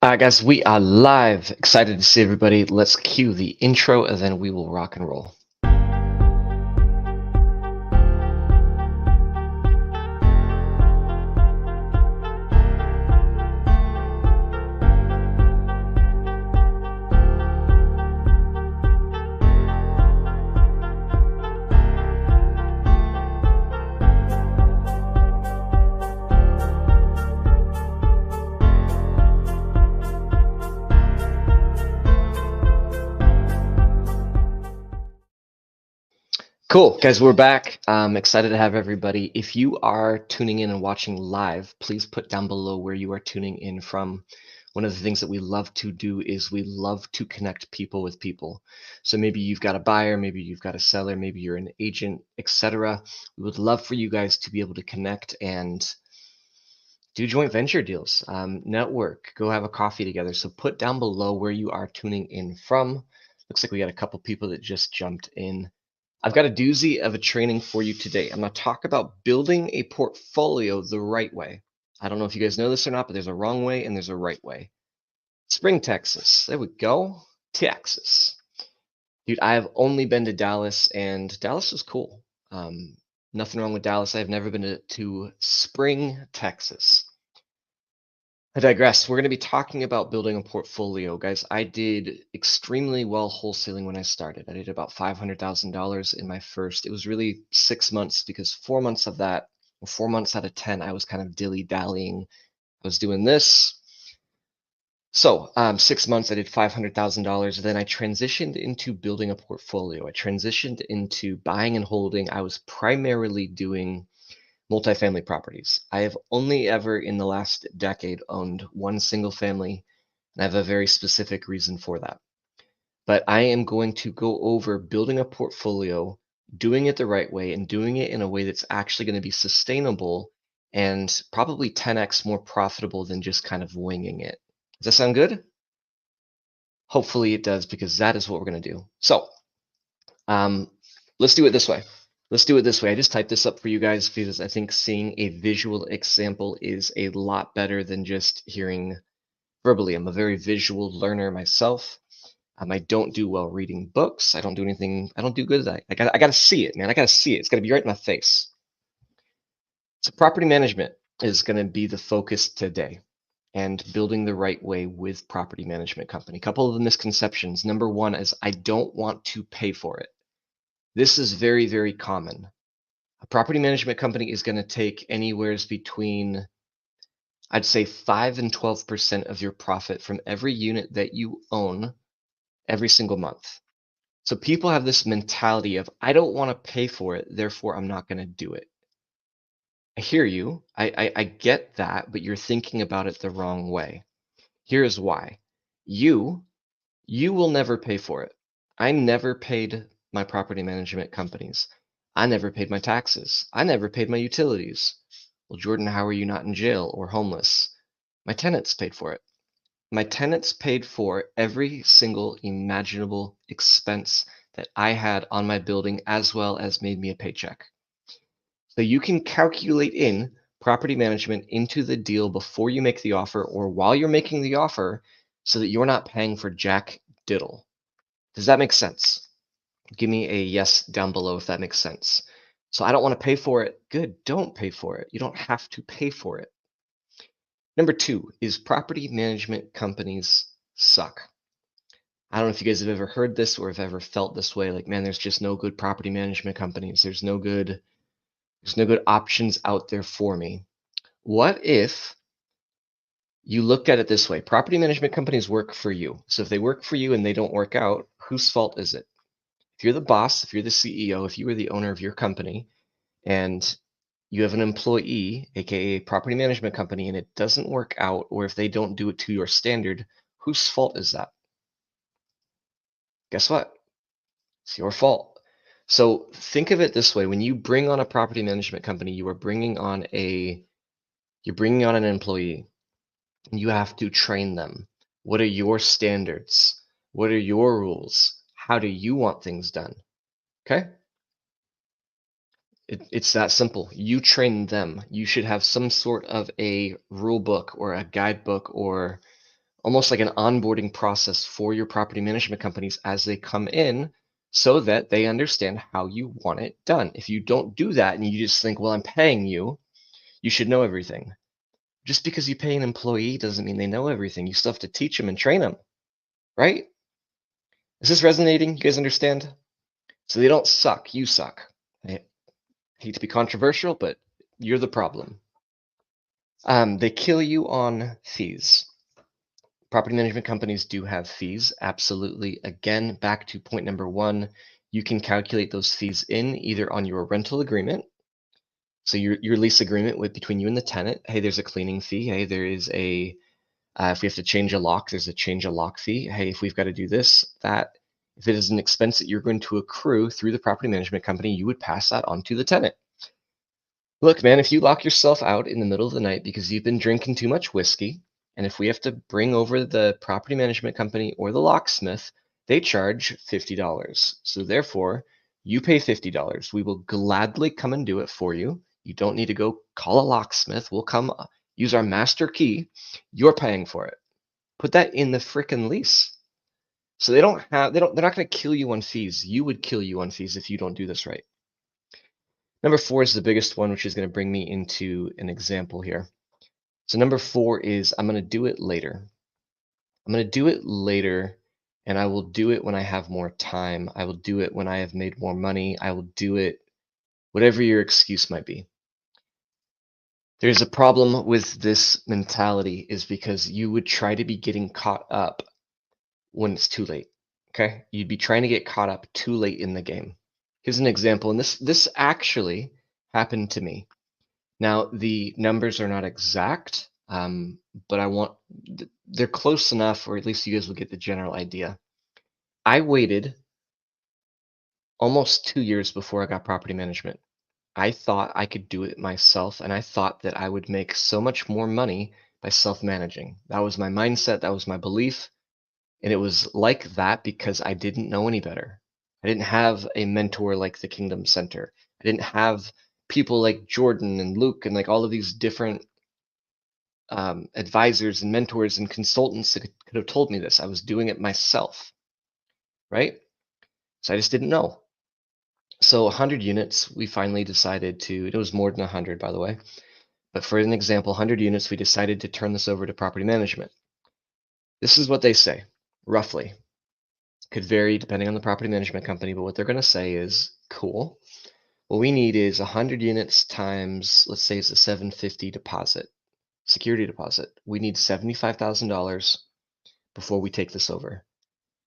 Guys, we are live. Excited to see everybody. Let's cue the intro and then we will rock and roll. Cool, guys, we're back. I'm excited to have everybody. If you are tuning in and watching live, please put down below where you are tuning in from. One of the things that we love to do is we love to connect people with people. So maybe you've got a buyer, maybe you've got a seller, maybe you're an agent, etc. We would love for you guys to be able to connect and do joint venture deals, network, go have a coffee together. So put down below where you are tuning in from. Looks like we got a couple people that just jumped in. I've got a doozy of a training for you today. I'm going to talk about building a portfolio the right way. I don't know if you guys know this or not, but there's a wrong way and there's a right way. Spring, Texas. There we go. Texas. Dude, I have only been to Dallas, and Dallas was cool. Nothing wrong with Dallas. I've never been to Spring, Texas. I digress. We're going to be talking about building a portfolio, guys. I did extremely well wholesaling when I started. I did about $500,000 in my first. It was really 6 months because 4 months of that, or 4 months out of 10, I was kind of dilly-dallying. I was doing this. So 6 months, I did $500,000. Then I transitioned into building a portfolio. I transitioned into buying and holding. I was primarily doing multifamily properties. I have only ever in the last decade owned one single family, and I have a very specific reason for that. But I am going to go over building a portfolio, doing it the right way, and doing it in a way that's actually going to be sustainable and probably 10x more profitable than just kind of winging it. Does that sound good? Hopefully it does, because that is what we're going to do. So let's do it this way. Let's do it this way. I just typed this up for you guys because I think seeing a visual example is a lot better than just hearing verbally. I'm a very visual learner myself. I don't do well reading books. I don't do anything. I don't do good at that. I gotta see it, man. I gotta see it. It's gotta be right in my face. So property management is gonna be the focus today, and building the right way with property management company. A couple of the misconceptions. Number one is I don't want to pay for it. This is very, very common. A property management company is going to take anywhere between, I'd say, 5 and 12% of your profit from every unit that you own every single month. So people have this mentality of, I don't want to pay for it, therefore I'm not going to do it. I hear you. I get that, but you're thinking about it the wrong way. Here's why. You will never pay for it. I never paid my property management companies. I never paid my taxes. I never paid my utilities. Well, Jordan, how are you not in jail or homeless? My tenants paid for it. My tenants paid for every single imaginable expense that I had on my building, as well as made me a paycheck. So you can calculate in property management into the deal before you make the offer or while you're making the offer so that you're not paying for jack diddle. Does that make sense? Give me a yes down below if that makes sense. So I don't want to pay for it. Good, don't pay for it. You don't have to pay for it. Number two is property management companies suck. I don't know if you guys have ever heard this or have ever felt this way. Like, man, there's just no good property management companies. There's no good options out there for me. What if you looked at it this way? Property management companies work for you. So if they work for you and they don't work out, whose fault is it? If you're the boss, if you're the CEO, if you are the owner of your company and you have an employee, aka a property management company, and it doesn't work out, or if they don't do it to your standard, whose fault is that? Guess what? It's your fault. So think of it this way. When you bring on a property management company, you're bringing on an employee, and you have to train them. What are your standards? What are your rules? How do you want things done? Okay? It's that simple. You train them. You should have some sort of a rule book or a guidebook or almost like an onboarding process for your property management companies as they come in so that they understand how you want it done. If you don't do that and you just think, well, I'm paying you, you should know everything. Just because you pay an employee doesn't mean they know everything. You still have to teach them and train them, right? Is this resonating? You guys understand? So they don't suck, you suck. I hate to be controversial, but you're the problem. They kill you on fees. Property management companies do have fees, absolutely. Again, back to point number one, you can calculate those fees in either on your rental agreement. So your lease agreement with between you and the tenant. Hey, there's a cleaning fee. Hey, there is a if we have to change a lock, there's a change a lock fee. Hey, if we've got to do this, that. If it is an expense that you're going to accrue through the property management company, you would pass that on to the tenant. Look, man, if you lock yourself out in the middle of the night because you've been drinking too much whiskey, and if we have to bring over the property management company or the locksmith, they charge $50. So therefore, you pay $50. We will gladly come and do it for you. You don't need to go call a locksmith. We'll come use our master key. You're paying for it. Put that in the frickin' lease. So they're not going to kill you on fees. You would kill you on fees if you don't do this right. Number four is the biggest one, which is going to bring me into an example here. So number four is I'm going to do it later. I'm going to do it later, and I will do it when I have more time. I will do it when I have made more money. I will do it whatever your excuse might be. There's a problem with this mentality is because you would try to be getting caught up when it's too late. Okay? You'd be trying to get caught up too late in the game. Here's an example, and this actually happened to me. Now, the numbers are not exact, but they're close enough, or at least you guys will get the general idea. I waited almost 2 years before I got property management. I thought I could do it myself, and I thought that I would make so much more money by self-managing. That was my mindset, that was my belief, and it was like that because I didn't know any better. I didn't have a mentor like the Kingdom Center. I didn't have people like Jordan and Luke and like all of these different advisors and mentors and consultants that could have told me this. I was doing it myself, right? So I just didn't know. So 100 units, we finally decided to, it was more than 100, by the way. But for an example, 100 units, we decided to turn this over to property management. This is what they say, roughly. Could vary depending on the property management company, but what they're going to say is, cool. What we need is 100 units times, let's say it's a 750 deposit, security deposit. We need $75,000 before we take this over.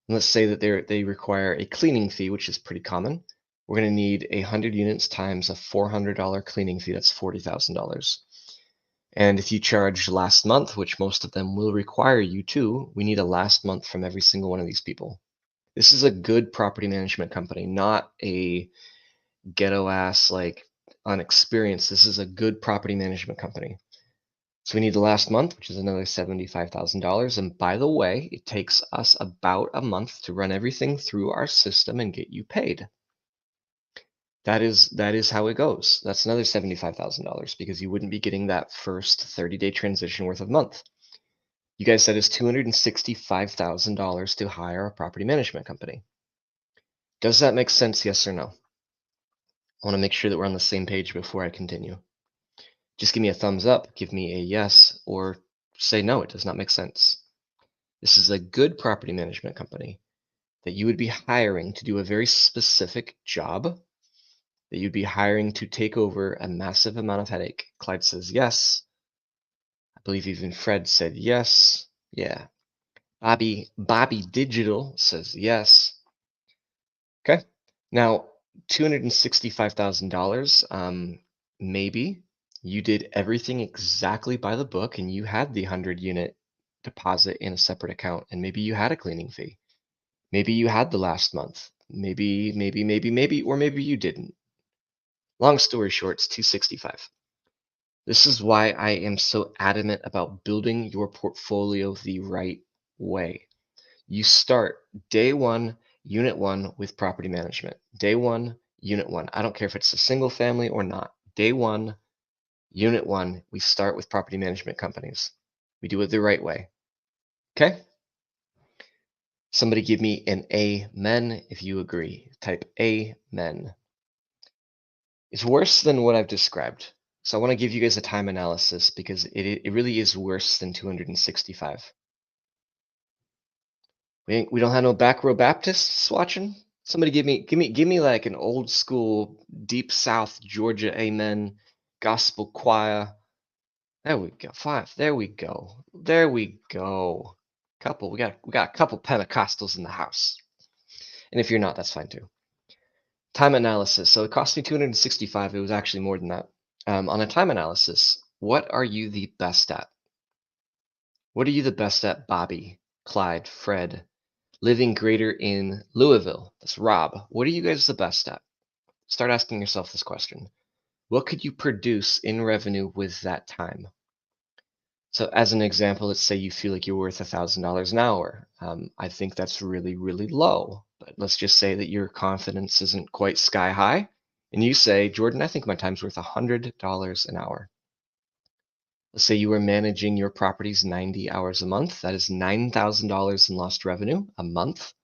And let's say that they require a cleaning fee, which is pretty common. We're going to need 100 units times a $400 cleaning fee. That's $40,000. And if you charge last month, which most of them will require you to, we need a last month from every single one of these people. This is a good property management company, not a ghetto ass like unexperienced. This is a good property management company. So we need the last month, which is another $75,000. And by the way, it takes us about a month to run everything through our system and get you paid. That is how it goes. That's another $75,000 because you wouldn't be getting that first 30-day transition worth of month. You guys said it's $265,000 to hire a property management company. Does that make sense? Yes or no? I want to make sure that we're on the same page before I continue. Just give me a thumbs up, give me a yes, or say no, it does not make sense. This is a good property management company that you would be hiring to do a very specific job, that you'd be hiring to take over a massive amount of headache. Clyde says yes. I believe even Fred said yes. Yeah. Bobby Digital says yes. Okay. Now, $265,000, maybe you did everything exactly by the book and you had the 100 unit deposit in a separate account, and maybe you had a cleaning fee. Maybe you had the last month. Maybe, or maybe you didn't. Long story short, it's 265. This is why I am so adamant about building your portfolio the right way. You start day one, unit one with property management. Day one, unit one. I don't care if it's a single family or not. Day one, unit one, we start with property management companies. We do it the right way. Okay? Somebody give me an amen if you agree. Type amen. It's worse than what I've described. So I want to give you guys a time analysis because it really is worse than 265. We don't have no back row Baptists watching. Somebody give me like an old school deep South Georgia amen gospel choir. There we go. 5. There we go. There we go. We got a couple Pentecostals in the house. And if you're not, that's fine too. Time analysis. So it cost me 265. It was actually more than that. On a time analysis, what are you the best at? What are you the best at, Bobby, Clyde, Fred, living greater in Louisville? That's Rob. What are you guys the best at? Start asking yourself this question. What could you produce in revenue with that time? So as an example, let's say you feel like you're worth $1,000 an hour. I think that's really, really low. But let's just say that your confidence isn't quite sky high. And you say, Jordan, I think my time's worth $100 an hour. Let's say you are managing your properties 90 hours a month. That is $9,000 in lost revenue a month.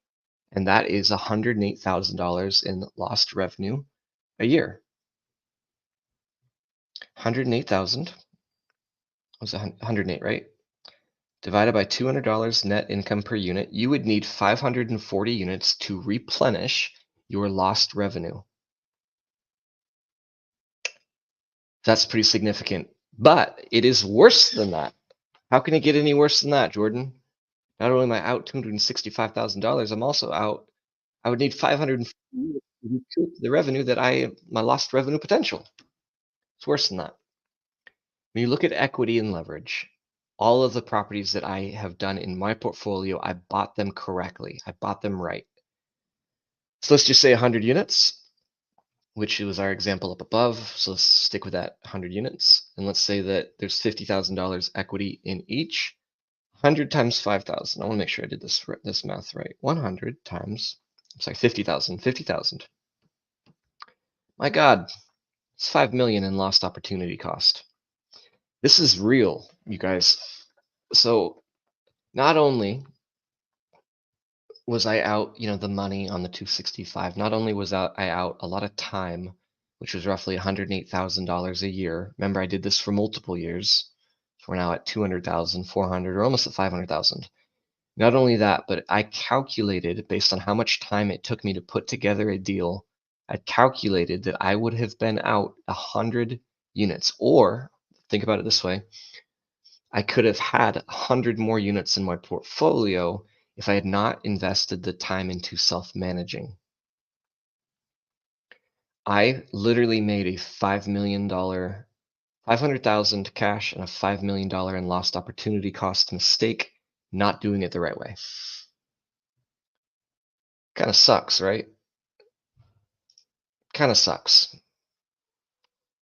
And that is $108,000 in lost revenue a year. 108,000 was 108, right? Divided by $200 net income per unit, you would need 540 units to replenish your lost revenue. That's pretty significant, but it is worse than that. How can it get any worse than that, Jordan? Not only am I out $265,000, I'm also out. I would need 540 units to recoup the revenue my lost revenue potential. It's worse than that. When you look at equity and leverage, all of the properties that I have done in my portfolio, I bought them correctly. I bought them right. So let's just say 100 units, which was our example up above. So let's stick with that 100 units. And let's say that there's $50,000 equity in each. 100 times 5,000. I want to make sure I did this math right. 100 times, I'm sorry, 50,000. 50,000. My God, it's 5 million in lost opportunity cost. This is real, you guys. So not only was I out, the money on the 265, not only was I out a lot of time, which was roughly $108,000 a year. Remember, I did this for multiple years. So we're now at 200,000, 400, or almost at 500,000. Not only that, but I calculated based on how much time it took me to put together a deal. I calculated that I would have been out 100 units, or think about it this way. I could have had 100 more units in my portfolio if I had not invested the time into self-managing. I literally made a $5 million, 500,000 cash and a $5 million in lost opportunity cost mistake, not doing it the right way. Kind of sucks, right? Kind of sucks.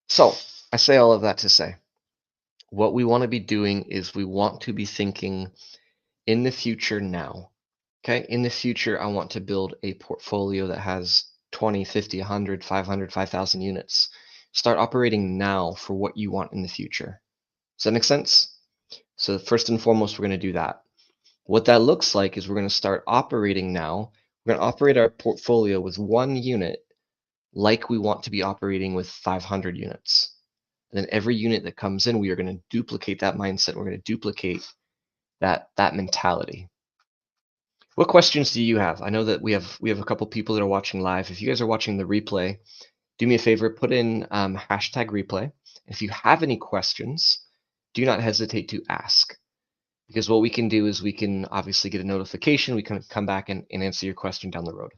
So I say all of that to say, what we want to be doing is we want to be thinking in the future now. Okay, in the future, I want to build a portfolio that has 20, 50, 100, 500, 5,000 units. Start operating now for what you want in the future. Does that make sense? So first and foremost, we're going to do that. What that looks like is we're going to start operating now. We're going to operate our portfolio with 1 unit like we want to be operating with 500 units. And then every unit that comes in, we are going to duplicate that mindset. We're going to duplicate that mentality. What questions do you have? I know that we have a couple people that are watching live. If you guys are watching the replay, do me a favor, put in hashtag replay. If you have any questions, do not hesitate to ask. Because what we can do is we can obviously get a notification. We can come back and answer your question down the road.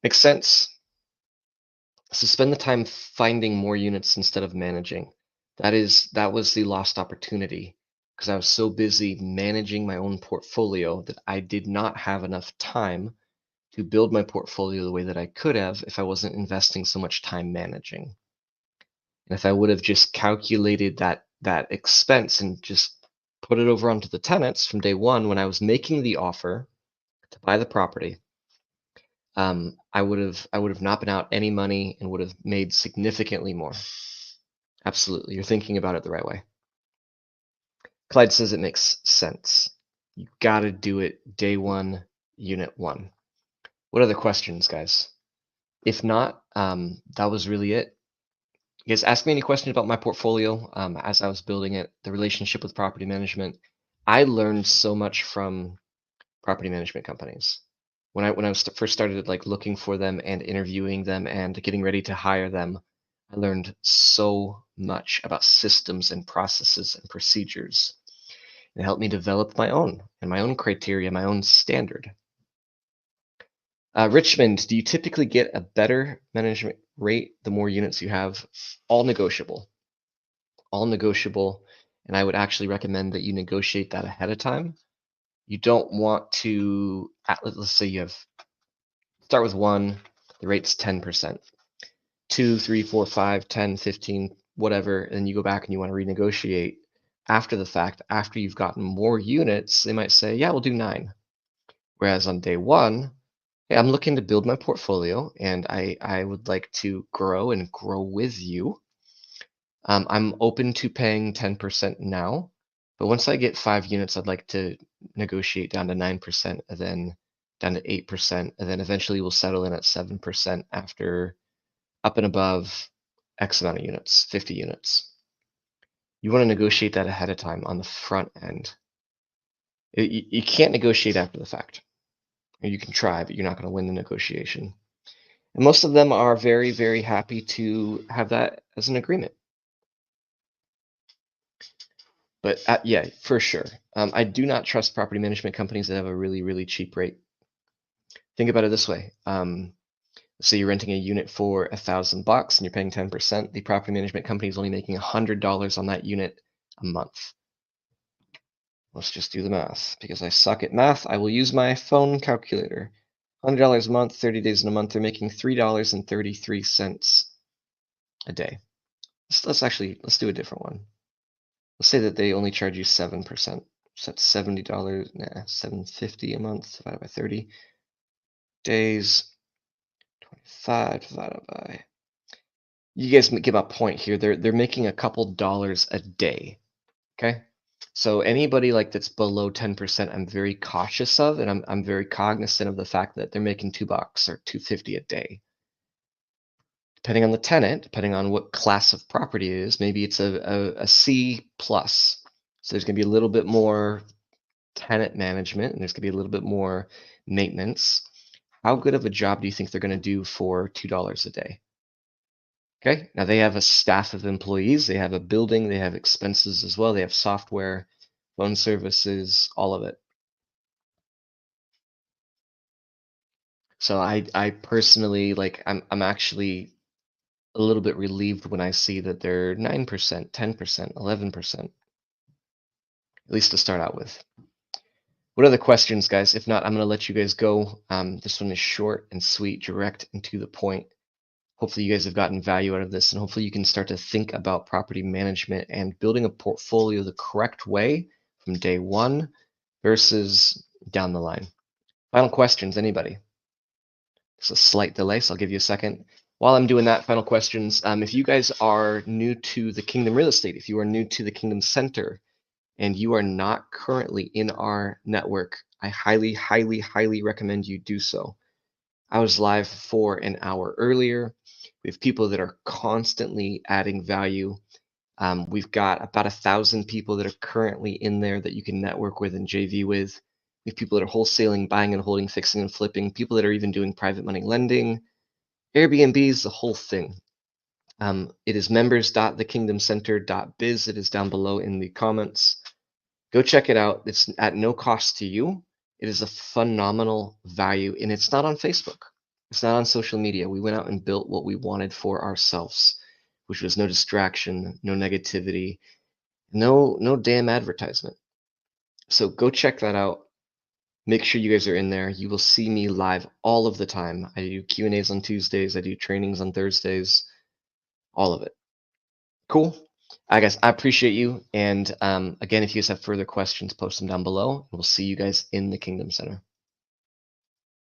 Makes sense? So spend the time finding more units instead of managing. That was the lost opportunity because I was so busy managing my own portfolio that I did not have enough time to build my portfolio the way that I could have if I wasn't investing so much time managing. And if I would have just calculated that expense and just put it over onto the tenants from day one when I was making the offer to buy the property, I would have not been out any money and would have made significantly more. Absolutely, you're thinking about it the right way. Clyde says it makes sense. You got to do it day one, unit one. What other questions, guys? If not, that was really it. You guys ask me any questions about my portfolio as I was building it, the relationship with property management. I learned so much from property management companies. When I first started like looking for them and interviewing them and getting ready to hire them, I learned so much about systems and processes and procedures. It helped me develop my own and my own criteria, my own standard. Richmond, do you typically get a better management rate the more units you have? All negotiable. All negotiable. And I would actually recommend that you negotiate that ahead of time. You don't want to, let's say you have, start with one, the rate's 10%. 2, 3, 4, 5, 10, 15, whatever, and then you go back and you want to renegotiate after the fact, after you've gotten more units, they might say, yeah, we'll do 9. Whereas on day one, hey, I'm looking to build my portfolio and I would like to grow and grow with you. I'm open to paying 10% now, but once I get 5 units, I'd like to negotiate down to 9% and then down to 8%, and then eventually we'll settle in at 7% after up and above X amount of units, 50 units. You want to negotiate that ahead of time on the front end. You can't negotiate after the fact. You can try, but you're not going to win the negotiation. And most of them are very, very happy to have that as an agreement. But yeah, for sure. I do not trust property management companies that have a really, really cheap rate. Think about it this way. So you're renting a unit for $1,000 and you're paying 10%. The property management company is only making $100 on that unit a month. Let's just do the math. Because I suck at math, I will use my phone calculator. $100 a month, 30 days in a month, they're making $3.33 a day. Let's do a different one. Let's say that they only charge you 7%. So that's $70, $7.50 a month divided by 30 days. 25 divided by. You guys get my point here. They're making a couple dollars a day. Okay? So anybody like that's below 10%, I'm very cautious of, and I'm very cognizant of the fact that they're making $2 or $2.50 a day. Depending on the tenant, depending on what class of property it is, maybe it's a C plus. So there's going to be a little bit more tenant management, and there's going to be a little bit more maintenance. How good of a job do you think they're going to do for $2 a day? Okay, now they have a staff of employees, they have a building, they have expenses as well, they have software, phone services, all of it. So I personally like I'm actually a little bit relieved when I see that they're 9%, 10%, 11%, at least to start out with. What other questions, guys? If not, I'm going to let you guys go. This one is short and sweet, direct and to the point. Hopefully you guys have gotten value out of this, and hopefully you can start to think about property management and building a portfolio the correct way from day one versus down the line. Final questions, anybody? There's a slight delay, so I'll give you a second. While I'm doing that, final questions. If you guys are new to the Kingdom Real Estate, if you are new to the Kingdom Center, and you are not currently in our network, I highly, highly, highly recommend you do so. I was live for an hour earlier. We have people that are constantly adding value. We've got about 1,000 people that are currently in there that you can network with and JV with. We have people that are wholesaling, buying and holding, fixing and flipping, people that are even doing private money lending, Airbnbs, the whole thing. It is members.thekingdomcenter.biz. It is down below in the comments. Go check it out. It's at no cost to you. It is a phenomenal value, and it's not on Facebook. It's not on social media. We went out and built what we wanted for ourselves, which was no distraction, no negativity, no damn advertisement. So go check that out. Make sure you guys are in there. You will see me live all of the time. I do Q&As on Tuesdays. I do trainings on Thursdays. All of it. Cool. Guys, I appreciate you. And again, if you guys have further questions, post them down below. We'll see you guys in the Kingdom Center.